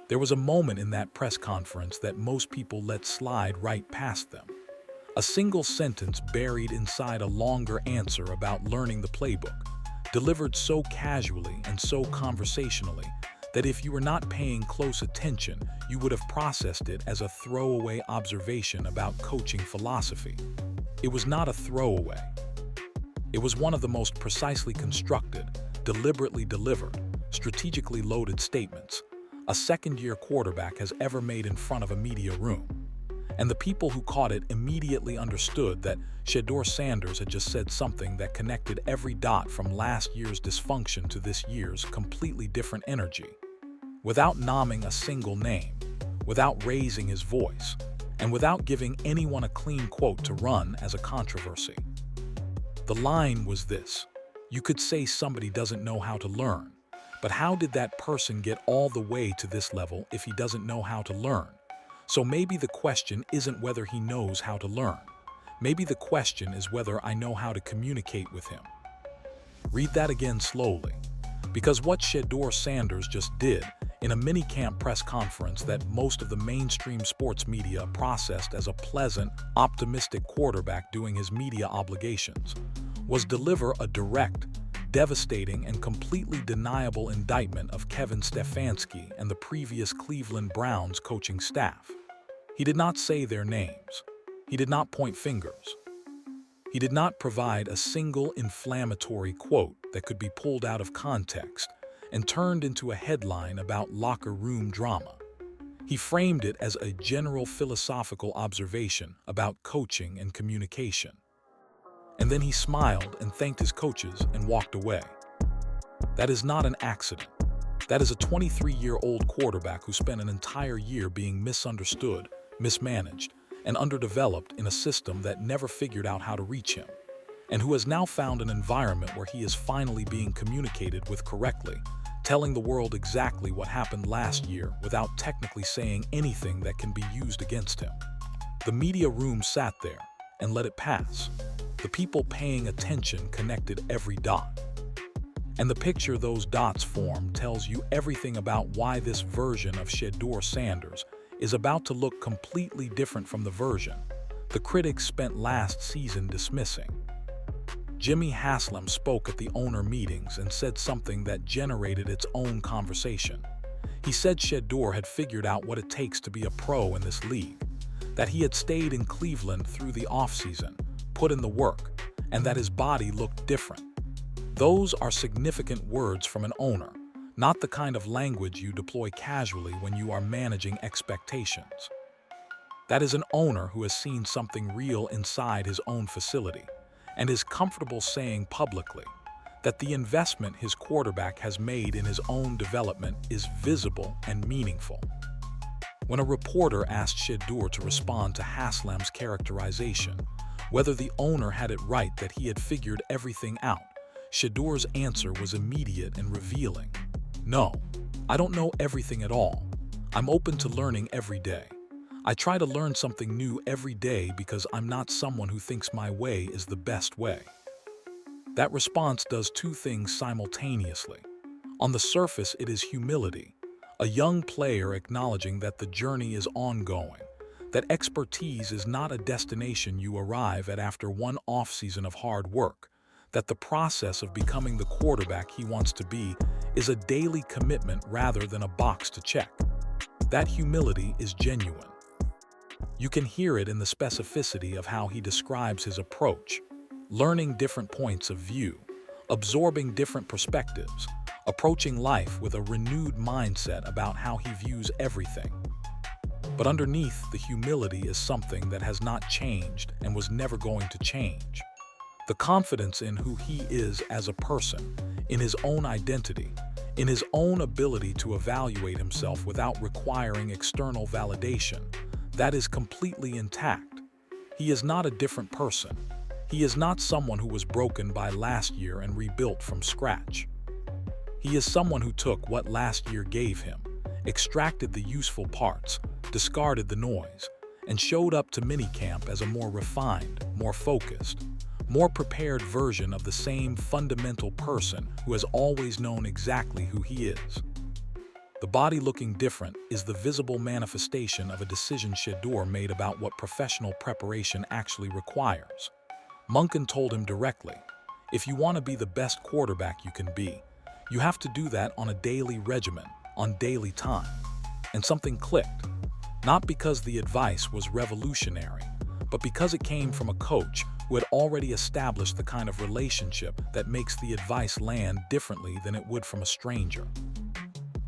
There was a moment in that press conference that most people let slide right past them. A single sentence buried inside a longer answer about learning the playbook, delivered so casually and so conversationally that if you were not paying close attention, you would have processed it as a throwaway observation about coaching philosophy. It was not a throwaway. It was one of the most precisely constructed, deliberately delivered, strategically loaded statements a second-year quarterback has ever made in front of a media room. And the people who caught it immediately understood that Shedeur Sanders had just said something that connected every dot from last year's dysfunction to this year's completely different energy. Without nomming a single name, without raising his voice, and without giving anyone a clean quote to run as a controversy. The line was this: you could say somebody doesn't know how to learn, but how did that person get all the way to this level if he doesn't know how to learn? So maybe the question isn't whether he knows how to learn. Maybe the question is whether I know how to communicate with him. Read that again slowly, because what Shedeur Sanders just did in a mini-camp press conference that most of the mainstream sports media processed as a pleasant, optimistic quarterback doing his media obligations was deliver a direct, devastating, and completely deniable indictment of Kevin Stefanski and the previous Cleveland Browns coaching staff. He did not say their names. He did not point fingers. He did not provide a single inflammatory quote that could be pulled out of context and turned into a headline about locker room drama. He framed it as a general philosophical observation about coaching and communication. And then he smiled and thanked his coaches and walked away. That is not an accident. That is a 23-year-old quarterback who spent an entire year being misunderstood, mismanaged, and underdeveloped in a system that never figured out how to reach him, and who has now found an environment where he is finally being communicated with correctly, telling the world exactly what happened last year without technically saying anything that can be used against him. The media room sat there and let it pass. The people paying attention connected every dot. And the picture those dots form tells you everything about why this version of Shedeur Sanders is about to look completely different from the version the critics spent last season dismissing. Jimmy Haslam spoke at the owner meetings and said something that generated its own conversation. He said Shedeur had figured out what it takes to be a pro in this league, that he had stayed in Cleveland through the offseason, put in the work, and that his body looked different. Those are significant words from an owner, not the kind of language you deploy casually when you are managing expectations. That is an owner who has seen something real inside his own facility and is comfortable saying publicly that the investment his quarterback has made in his own development is visible and meaningful. When a reporter asked Shedeur to respond to Haslam's characterization, whether the owner had it right that he had figured everything out, Shedeur's answer was immediate and revealing. No, I don't know everything at all. I'm open to learning every day. I try to learn something new every day because I'm not someone who thinks my way is the best way. That response does two things simultaneously. On the surface, it is humility, a young player acknowledging that the journey is ongoing, that expertise is not a destination you arrive at after one off-season of hard work, that the process of becoming the quarterback he wants to be is a daily commitment rather than a box to check. That humility is genuine. You can hear it in the specificity of how he describes his approach, learning different points of view, absorbing different perspectives, approaching life with a renewed mindset about how he views everything. But underneath the humility is something that has not changed and was never going to change. The confidence in who he is as a person, in his own identity, in his own ability to evaluate himself without requiring external validation, that is completely intact. He is not a different person. He is not someone who was broken by last year and rebuilt from scratch. He is someone who took what last year gave him, extracted the useful parts, discarded the noise, and showed up to minicamp as a more refined, more focused, more prepared version of the same fundamental person who has always known exactly who he is. The body looking different is the visible manifestation of a decision Shedeur made about what professional preparation actually requires. Monken told him directly, "If you want to be the best quarterback you can be, you have to do that on a daily regimen, on daily time." And something clicked. Not because the advice was revolutionary, but because it came from a coach who had already established the kind of relationship that makes the advice land differently than it would from a stranger.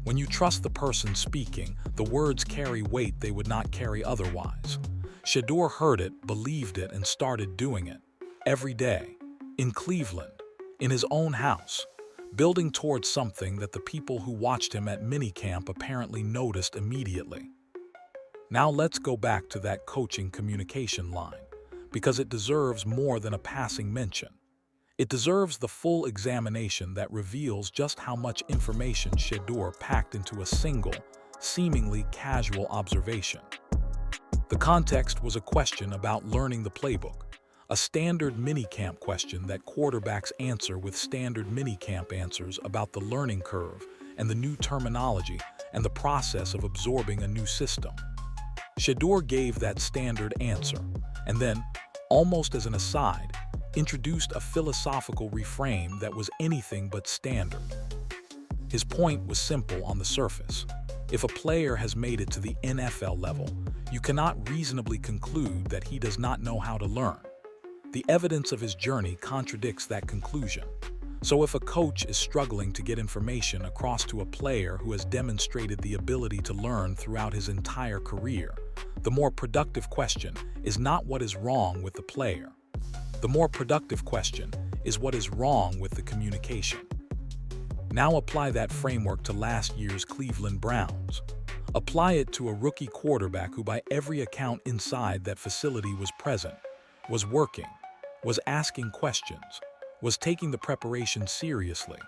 When you trust the person speaking, the words carry weight they would not carry otherwise. Shedeur heard it, believed it, and started doing it. Every day. In Cleveland. In his own house. Building towards something that the people who watched him at minicamp apparently noticed immediately. Now let's go back to that coaching communication line, because it deserves more than a passing mention. It deserves the full examination that reveals just how much information Shedeur packed into a single, seemingly casual observation. The context was a question about learning the playbook, a standard minicamp question that quarterbacks answer with standard minicamp answers about the learning curve and the new terminology and the process of absorbing a new system. Shedeur gave that standard answer, and then, almost as an aside, introduced a philosophical reframe that was anything but standard. His point was simple on the surface. If a player has made it to the NFL level, you cannot reasonably conclude that he does not know how to learn. The evidence of his journey contradicts that conclusion. So if a coach is struggling to get information across to a player who has demonstrated the ability to learn throughout his entire career, the more productive question is not what is wrong with the player. The more productive question is what is wrong with the communication. Now apply that framework to last year's Cleveland Browns. Apply it to a rookie quarterback who by every account inside that facility was present, was working, was asking questions, was taking the preparation seriously,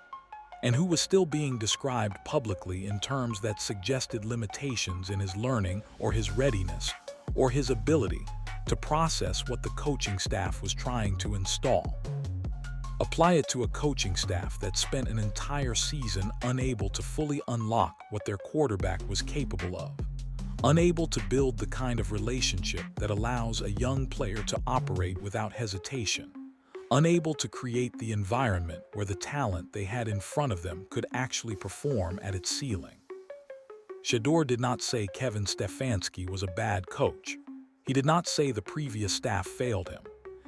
and who was still being described publicly in terms that suggested limitations in his learning or his readiness or his ability to process what the coaching staff was trying to install. Apply it to a coaching staff that spent an entire season unable to fully unlock what their quarterback was capable of, unable to build the kind of relationship that allows a young player to operate without hesitation, unable to create the environment where the talent they had in front of them could actually perform at its ceiling. Shedeur did not say Kevin Stefanski was a bad coach. He did not say the previous staff failed him.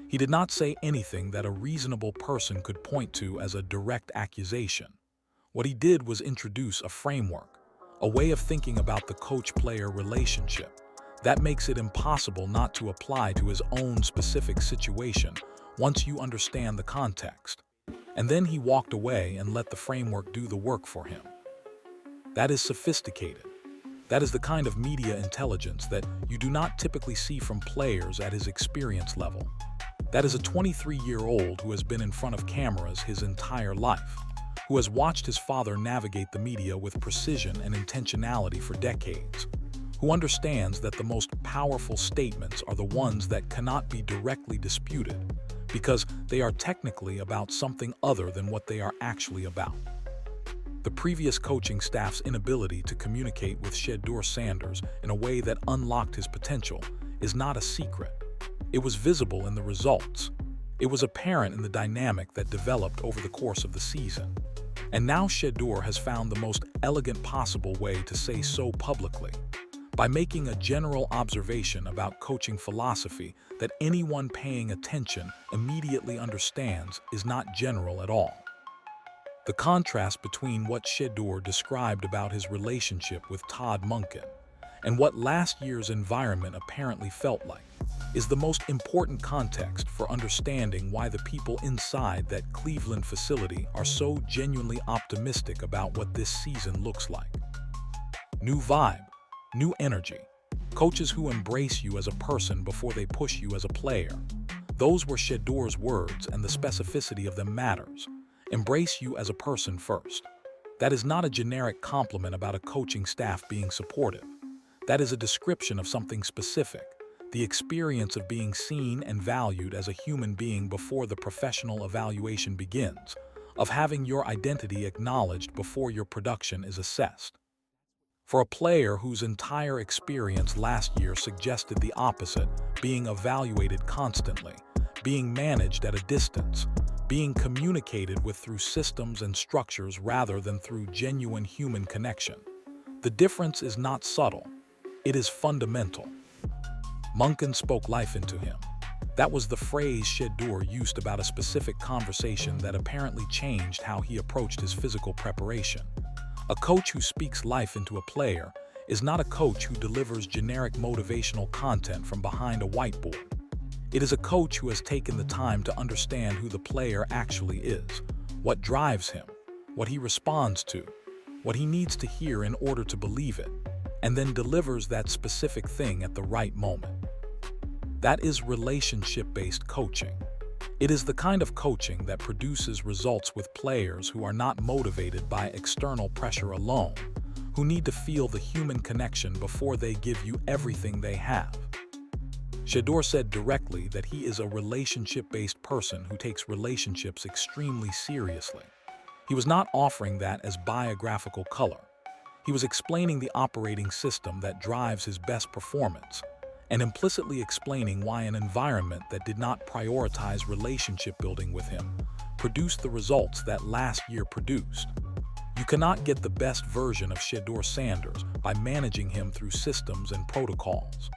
He did not say anything that a reasonable person could point to as a direct accusation. What he did was introduce a framework, a way of thinking about the coach-player relationship that makes it impossible not to apply to his own specific situation once you understand the context. And then he walked away and let the framework do the work for him. That is sophisticated. That is the kind of media intelligence that you do not typically see from players at his experience level. That is a 23-year-old who has been in front of cameras his entire life, who has watched his father navigate the media with precision and intentionality for decades, who understands that the most powerful statements are the ones that cannot be directly disputed, because they are technically about something other than what they are actually about. The previous coaching staff's inability to communicate with Shedeur Sanders in a way that unlocked his potential is not a secret. It was visible in the results. It was apparent in the dynamic that developed over the course of the season. And now Shedeur has found the most elegant possible way to say so publicly, by making a general observation about coaching philosophy that anyone paying attention immediately understands is not general at all. The contrast between what Shedeur described about his relationship with Todd Monken and what last year's environment apparently felt like is the most important context for understanding why the people inside that Cleveland facility are so genuinely optimistic about what this season looks like. New vibe, new energy, coaches who embrace you as a person before they push you as a player. Those were Shedeur's words, and the specificity of them matters. Embrace you as a person first. That is not a generic compliment about a coaching staff being supportive. That is a description of something specific, the experience of being seen and valued as a human being before the professional evaluation begins, of having your identity acknowledged before your production is assessed. For a player whose entire experience last year suggested the opposite, being evaluated constantly, being managed at a distance, being communicated with through systems and structures rather than through genuine human connection. The difference is not subtle, it is fundamental. Munkin spoke life into him. That was the phrase Shedeur used about a specific conversation that apparently changed how he approached his physical preparation. A coach who speaks life into a player is not a coach who delivers generic motivational content from behind a whiteboard. It is a coach who has taken the time to understand who the player actually is, what drives him, what he responds to, what he needs to hear in order to believe it, and then delivers that specific thing at the right moment. That is relationship-based coaching. It is the kind of coaching that produces results with players who are not motivated by external pressure alone, who need to feel the human connection before they give you everything they have. Shedeur said directly that he is a relationship-based person who takes relationships extremely seriously. He was not offering that as biographical color. He was explaining the operating system that drives his best performance, and implicitly explaining why an environment that did not prioritize relationship building with him produced the results that last year produced. You cannot get the best version of Shedeur Sanders by managing him through systems and protocols.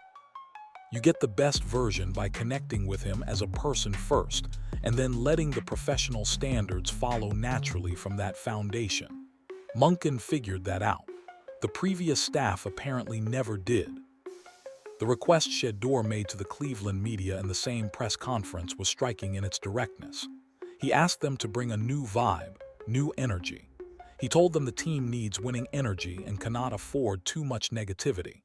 You get the best version by connecting with him as a person first, and then letting the professional standards follow naturally from that foundation. Munkin figured that out. The previous staff apparently never did. The request Shedeur made to the Cleveland media in the same press conference was striking in its directness. He asked them to bring a new vibe, new energy. He told them the team needs winning energy and cannot afford too much negativity.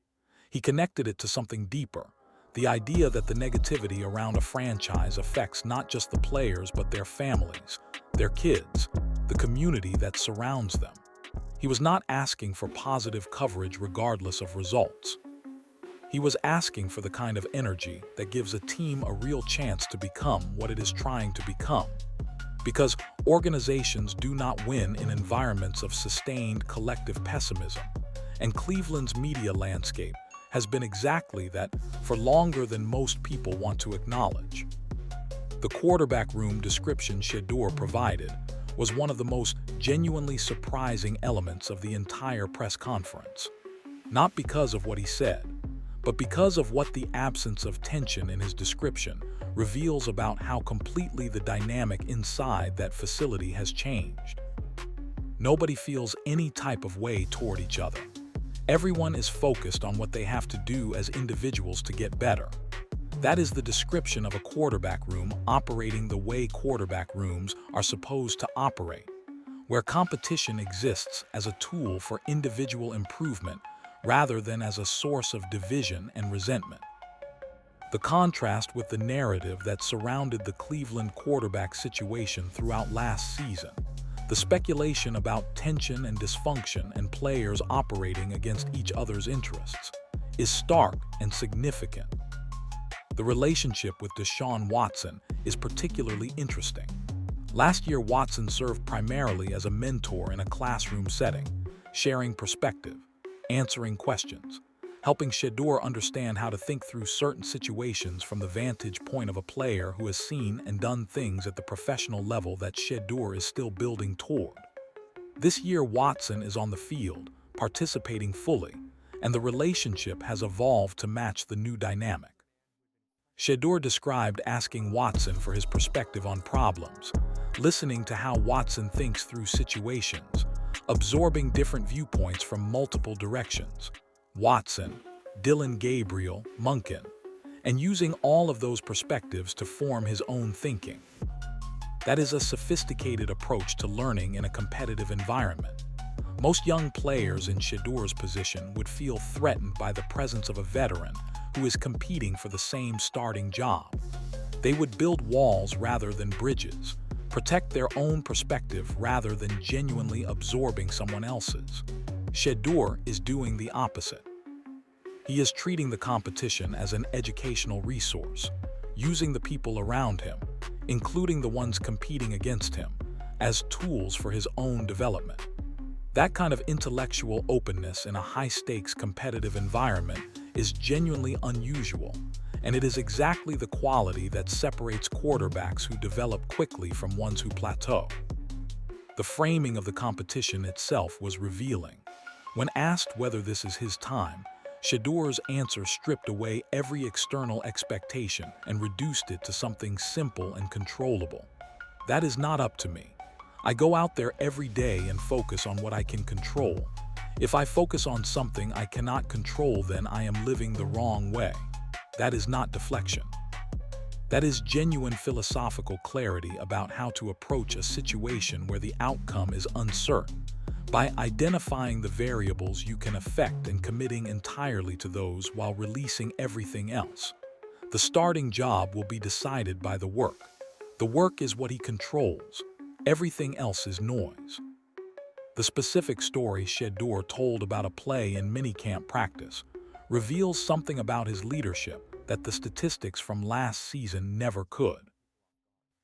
He connected it to something deeper, the idea that the negativity around a franchise affects not just the players but their families, their kids, the community that surrounds them. He was not asking for positive coverage regardless of results. He was asking for the kind of energy that gives a team a real chance to become what it is trying to become. Because organizations do not win in environments of sustained collective pessimism, and Cleveland's media landscape has been exactly that for longer than most people want to acknowledge. The quarterback room description Shedeur provided was one of the most genuinely surprising elements of the entire press conference. Not because of what he said, but because of what the absence of tension in his description reveals about how completely the dynamic inside that facility has changed. Nobody feels any type of way toward each other. Everyone is focused on what they have to do as individuals to get better. That is the description of a quarterback room operating the way quarterback rooms are supposed to operate, where competition exists as a tool for individual improvement rather than as a source of division and resentment. The contrast with the narrative that surrounded the Cleveland quarterback situation throughout last season, the speculation about tension and dysfunction and players operating against each other's interests, is stark and significant. The relationship with Deshaun Watson is particularly interesting. Last year, Watson served primarily as a mentor in a classroom setting, sharing perspective, answering questions, helping Shedeur understand how to think through certain situations from the vantage point of a player who has seen and done things at the professional level that Shedeur is still building toward. This year, Watson is on the field, participating fully, and the relationship has evolved to match the new dynamic. Shedeur described asking Watson for his perspective on problems, listening to how Watson thinks through situations, absorbing different viewpoints from multiple directions, Watson, Dillon Gabriel, Munkin, and using all of those perspectives to form his own thinking. That is a sophisticated approach to learning in a competitive environment. Most young players in Shedeur's position would feel threatened by the presence of a veteran who is competing for the same starting job. They would build walls rather than bridges, protect their own perspective rather than genuinely absorbing someone else's. Shedeur is doing the opposite. He is treating the competition as an educational resource, using the people around him, including the ones competing against him, as tools for his own development. That kind of intellectual openness in a high-stakes competitive environment is genuinely unusual, and it is exactly the quality that separates quarterbacks who develop quickly from ones who plateau. The framing of the competition itself was revealing. When asked whether this is his time, Shedeur's answer stripped away every external expectation and reduced it to something simple and controllable. That is not up to me. I go out there every day and focus on what I can control. If I focus on something I cannot control, then I am living the wrong way. That is not deflection. That is genuine philosophical clarity about how to approach a situation where the outcome is uncertain, by identifying the variables you can affect and committing entirely to those while releasing everything else. The starting job will be decided by the work. The work is what he controls. Everything else is noise. The specific story Shedeur told about a play in minicamp practice reveals something about his leadership that the statistics from last season never could.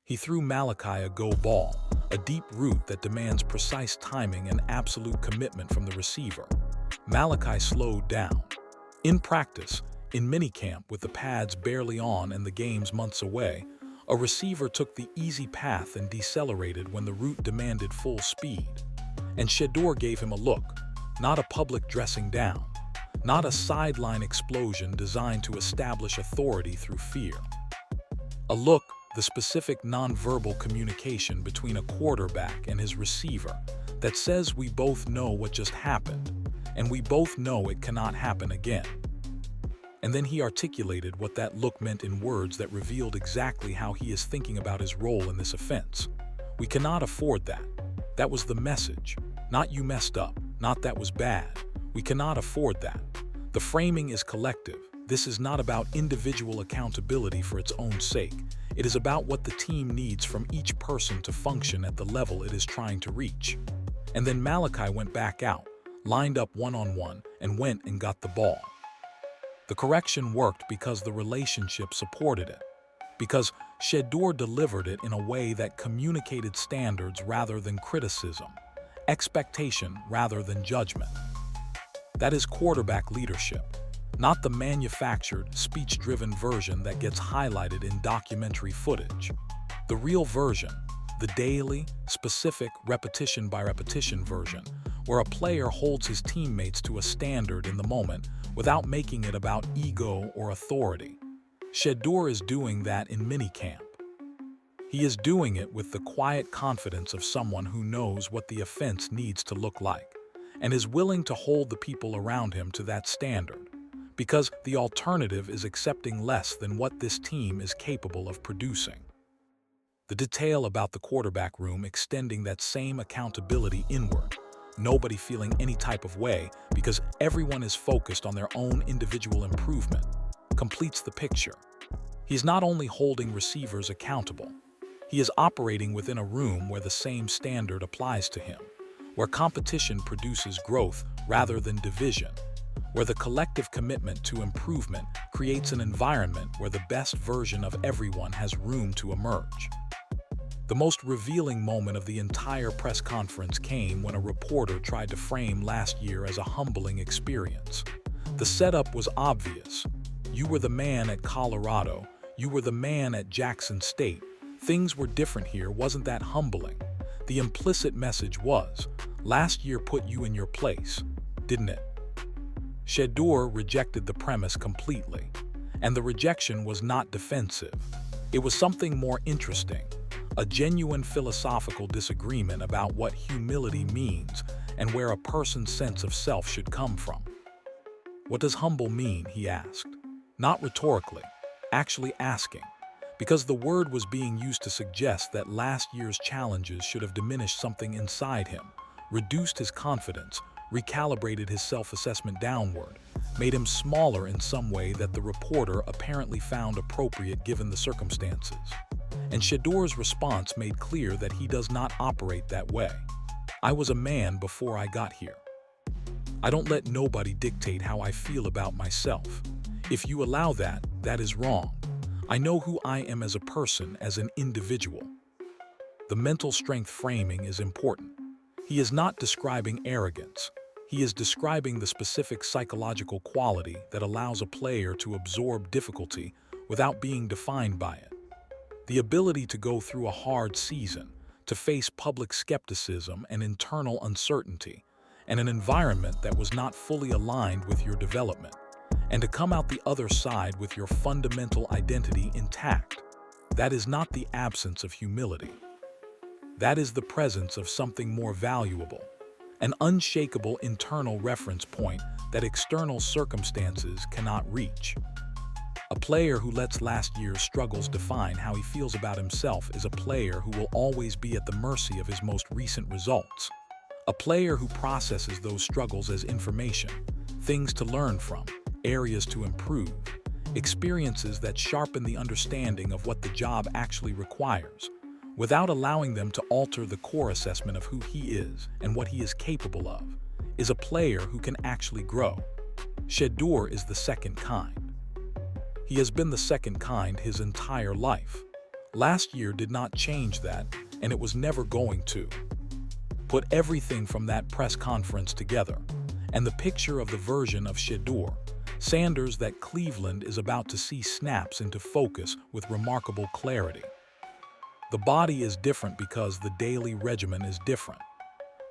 He threw Malachi a go ball, a deep route that demands precise timing and absolute commitment from the receiver. Malachi slowed down. In practice, in minicamp with the pads barely on and the games months away, a receiver took the easy path and decelerated when the route demanded full speed. And Shedeur gave him a look, not a public dressing down, not a sideline explosion designed to establish authority through fear. A look, the specific nonverbal communication between a quarterback and his receiver that says we both know what just happened, and we both know it cannot happen again. And then he articulated what that look meant in words that revealed exactly how he is thinking about his role in this offense. We cannot afford that. That was the message. Not you messed up, not that was bad. We cannot afford that. The framing is collective. This is not about individual accountability for its own sake. It is about what the team needs from each person to function at the level it is trying to reach. And then Malachi went back out, lined up one-on-one, and went and got the ball. The correction worked because the relationship supported it, because Shedeur delivered it in a way that communicated standards rather than criticism, expectation rather than judgment. That is quarterback leadership, not the manufactured, speech-driven version that gets highlighted in documentary footage. The real version, the daily, specific, repetition-by-repetition version, where a player holds his teammates to a standard in the moment without making it about ego or authority. Shedeur is doing that in minicamp. He is doing it with the quiet confidence of someone who knows what the offense needs to look like, and is willing to hold the people around him to that standard, because the alternative is accepting less than what this team is capable of producing. The detail about the quarterback room extending that same accountability inward, nobody feeling any type of way because everyone is focused on their own individual improvement, completes the picture. He's not only holding receivers accountable, he is operating within a room where the same standard applies to him, where competition produces growth rather than division, where the collective commitment to improvement creates an environment where the best version of everyone has room to emerge. The most revealing moment of the entire press conference came when a reporter tried to frame last year as a humbling experience. The setup was obvious. You were the man at Colorado. You were the man at Jackson State. Things were different here. Wasn't that humbling? The implicit message was, last year put you in your place, didn't it? Shedeur rejected the premise completely, and the rejection was not defensive. It was something more interesting. A genuine philosophical disagreement about what humility means and where a person's sense of self should come from. What does humble mean, he asked. Not rhetorically, actually asking, because the word was being used to suggest that last year's challenges should have diminished something inside him, reduced his confidence, recalibrated his self-assessment downward, made him smaller in some way that the reporter apparently found appropriate given the circumstances. And Shedeur's response made clear that he does not operate that way. I was a man before I got here. I don't let nobody dictate how I feel about myself. If you allow that, that is wrong. I know who I am as a person, as an individual. The mental strength framing is important. He is not describing arrogance. He is describing the specific psychological quality that allows a player to absorb difficulty without being defined by it. The ability to go through a hard season, to face public skepticism and internal uncertainty, and an environment that was not fully aligned with your development, and to come out the other side with your fundamental identity intact. That is not the absence of humility. That is the presence of something more valuable, an unshakable internal reference point that external circumstances cannot reach. A player who lets last year's struggles define how he feels about himself is a player who will always be at the mercy of his most recent results. A player who processes those struggles as information, things to learn from, areas to improve, experiences that sharpen the understanding of what the job actually requires, without allowing them to alter the core assessment of who he is and what he is capable of, is a player who can actually grow. Shedeur is the second kind. He has been the second kind his entire life. Last year did not change that, and it was never going to. Put everything from that press conference together, and the picture of the version of Shedeur Sanders that Cleveland is about to see snaps into focus with remarkable clarity. The body is different because the daily regimen is different.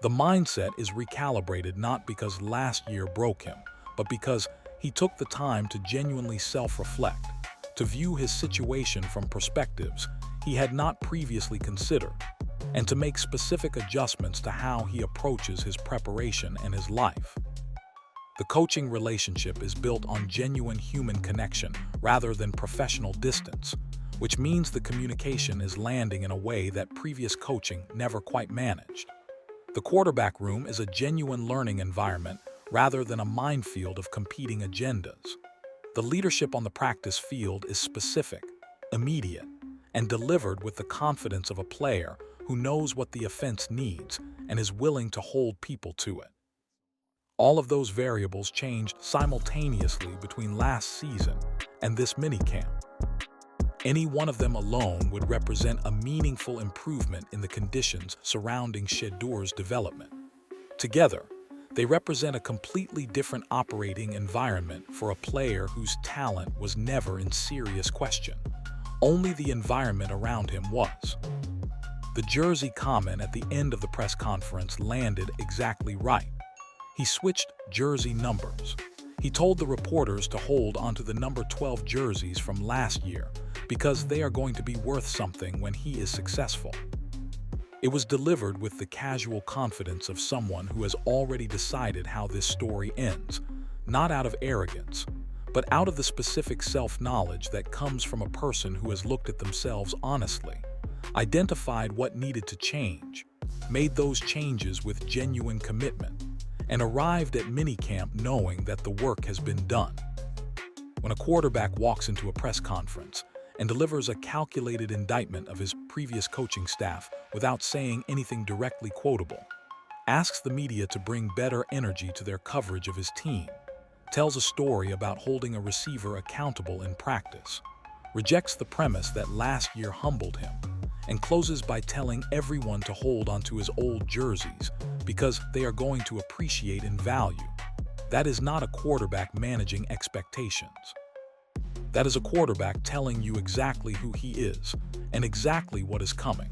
The mindset is recalibrated not because last year broke him, but because he took the time to genuinely self-reflect, to view his situation from perspectives he had not previously considered, and to make specific adjustments to how he approaches his preparation and his life. The coaching relationship is built on genuine human connection rather than professional distance, which means the communication is landing in a way that previous coaching never quite managed. The quarterback room is a genuine learning environment rather than a minefield of competing agendas. The leadership on the practice field is specific, immediate, and delivered with the confidence of a player who knows what the offense needs and is willing to hold people to it. All of those variables changed simultaneously between last season and this minicamp. Any one of them alone would represent a meaningful improvement in the conditions surrounding Shedeur's development. Together, they represent a completely different operating environment for a player whose talent was never in serious question. Only the environment around him was. The jersey comment at the end of the press conference landed exactly right. He switched jersey numbers. He told the reporters to hold onto the number 12 jerseys from last year because they are going to be worth something when he is successful. It was delivered with the casual confidence of someone who has already decided how this story ends, not out of arrogance, but out of the specific self-knowledge that comes from a person who has looked at themselves honestly, identified what needed to change, made those changes with genuine commitment, and arrived at minicamp knowing that the work has been done. When a quarterback walks into a press conference and delivers a calculated indictment of his previous coaching staff without saying anything directly quotable, asks the media to bring better energy to their coverage of his team, tells a story about holding a receiver accountable in practice, rejects the premise that last year humbled him, and closes by telling everyone to hold onto his old jerseys because they are going to appreciate in value. That is not a quarterback managing expectations. That is a quarterback telling you exactly who he is and exactly what is coming.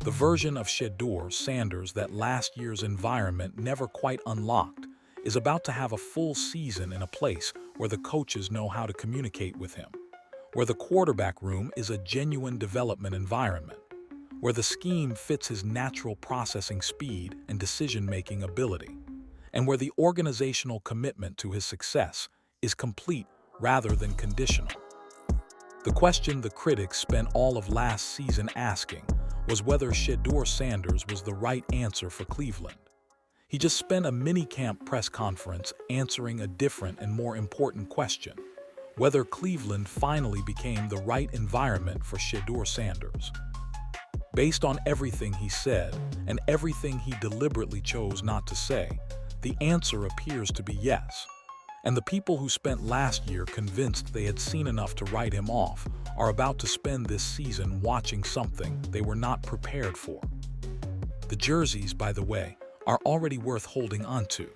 The version of Shedeur Sanders that last year's environment never quite unlocked is about to have a full season in a place where the coaches know how to communicate with him, where the quarterback room is a genuine development environment, where the scheme fits his natural processing speed and decision-making ability, and where the organizational commitment to his success is complete rather than conditional. The question the critics spent all of last season asking was whether Shedeur Sanders was the right answer for Cleveland. He just spent a mini-camp press conference answering a different and more important question: whether Cleveland finally became the right environment for Shedeur Sanders. Based on everything he said and everything he deliberately chose not to say, the answer appears to be yes. And the people who spent last year convinced they had seen enough to write him off are about to spend this season watching something they were not prepared for. The jerseys, by the way, are already worth holding onto.